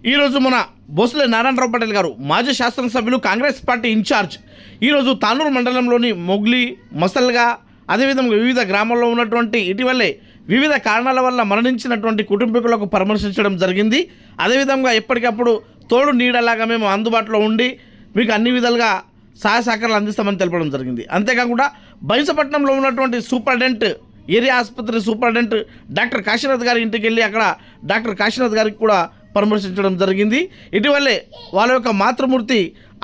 ఈరోజు మన బోసులే నారాయణరావు పటేల్ గారు మాజీ శాసనసభ్యులు కాంగ్రెస్ పార్టీ ఇన్ఛార్జ్ ఈరోజు తానూరు మండలంలోని మొగ్లీ మసల్గా అదేవిధంగా వివిధ గ్రామాల్లో ఉన్నటువంటి ఇటీవలే వివిధ కారణాల వల్ల మరణించినటువంటి కుటుంబీకులకు పరామర్శించడం జరిగింది. అదేవిధంగా ఎప్పటికప్పుడు తోడు నీడలాగా మేము అందుబాటులో ఉండి మీకు అన్ని విధాలుగా సహాయ సహకారాలు అందిస్తామని తెలపడం జరిగింది. అంతేకాకుండా బైంసపట్నంలో ఉన్నటువంటి సూపరింటెండెంట్ ఏరియా ఆసుపత్రి సూపరింటెండెంట్ డాక్టర్ కాశీనాథ్ గారి ఇంటికి వెళ్ళి అక్కడ డాక్టర్ కాశీనాథ్ గారికి కూడా పరామర్శించడం జరిగింది. ఇటీవలే వాళ్ళ యొక్క మాతృమూర్తి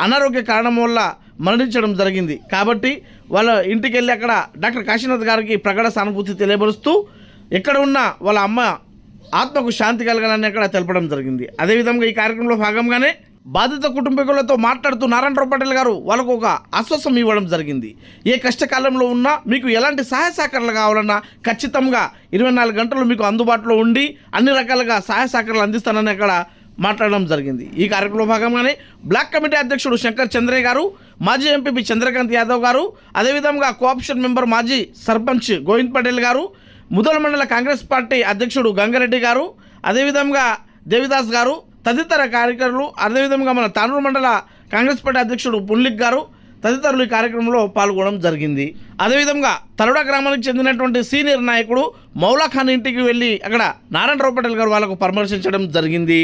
అనారోగ్య కారణం వల్ల మరణించడం జరిగింది. కాబట్టి వాళ్ళ ఇంటికి వెళ్ళి అక్కడ డాక్టర్ కాశీనాథ్ గారికి ప్రగాఢ సానుభూతి తెలియపరుస్తూ ఎక్కడ ఉన్న వాళ్ళ అమ్మ ఆత్మకు శాంతి కలగాలని అక్కడ తెలపడం జరిగింది. అదేవిధంగా ఈ కార్యక్రమంలో భాగంగానే బాధిత కుటుంబీకులతో మాట్లాడుతూ నారాయణరావు పటేల్ గారు వాళ్ళకు ఒక ఆశ్వాసం ఇవ్వడం జరిగింది. ఏ కష్టకాలంలో ఉన్నా మీకు ఎలాంటి సహాయ సహకారాలు కావాలన్నా ఖచ్చితంగా 24 గంటలు మీకు అందుబాటులో ఉండి అన్ని రకాలుగా సహాయ సహకారాలు అందిస్తానని అక్కడ మాట్లాడడం జరిగింది. ఈ కార్యక్రమంలో భాగంగానే బ్లాక్ కమిటీ అధ్యక్షుడు శంకర్ చంద్రయ్య గారు, మాజీ ఎంపీ చంద్రకాంత్ యాదవ్ గారు, అదేవిధంగా కోఆప్షన్ మెంబర్ మాజీ సర్పంచ్ గోవింద్ పటేల్ గారు, ముదల మండల కాంగ్రెస్ పార్టీ అధ్యక్షుడు గంగారెడ్డి గారు, అదేవిధంగా దేవిదాస్ గారు, తదితర కార్యకర్తలు, అదేవిధంగా మన తానూరు మండల కాంగ్రెస్ పార్టీ అధ్యక్షుడు పుండ్లిక్ గారు తదితరులు ఈ కార్యక్రమంలో పాల్గొనడం జరిగింది. అదేవిధంగా తరుడ గ్రామానికి చెందినటువంటి సీనియర్ నాయకుడు మౌలా ఖాన్ ఇంటికి వెళ్ళి అక్కడ నారాయణరావు పటేల్ గారు వాళ్ళకు పరామర్శించడం జరిగింది.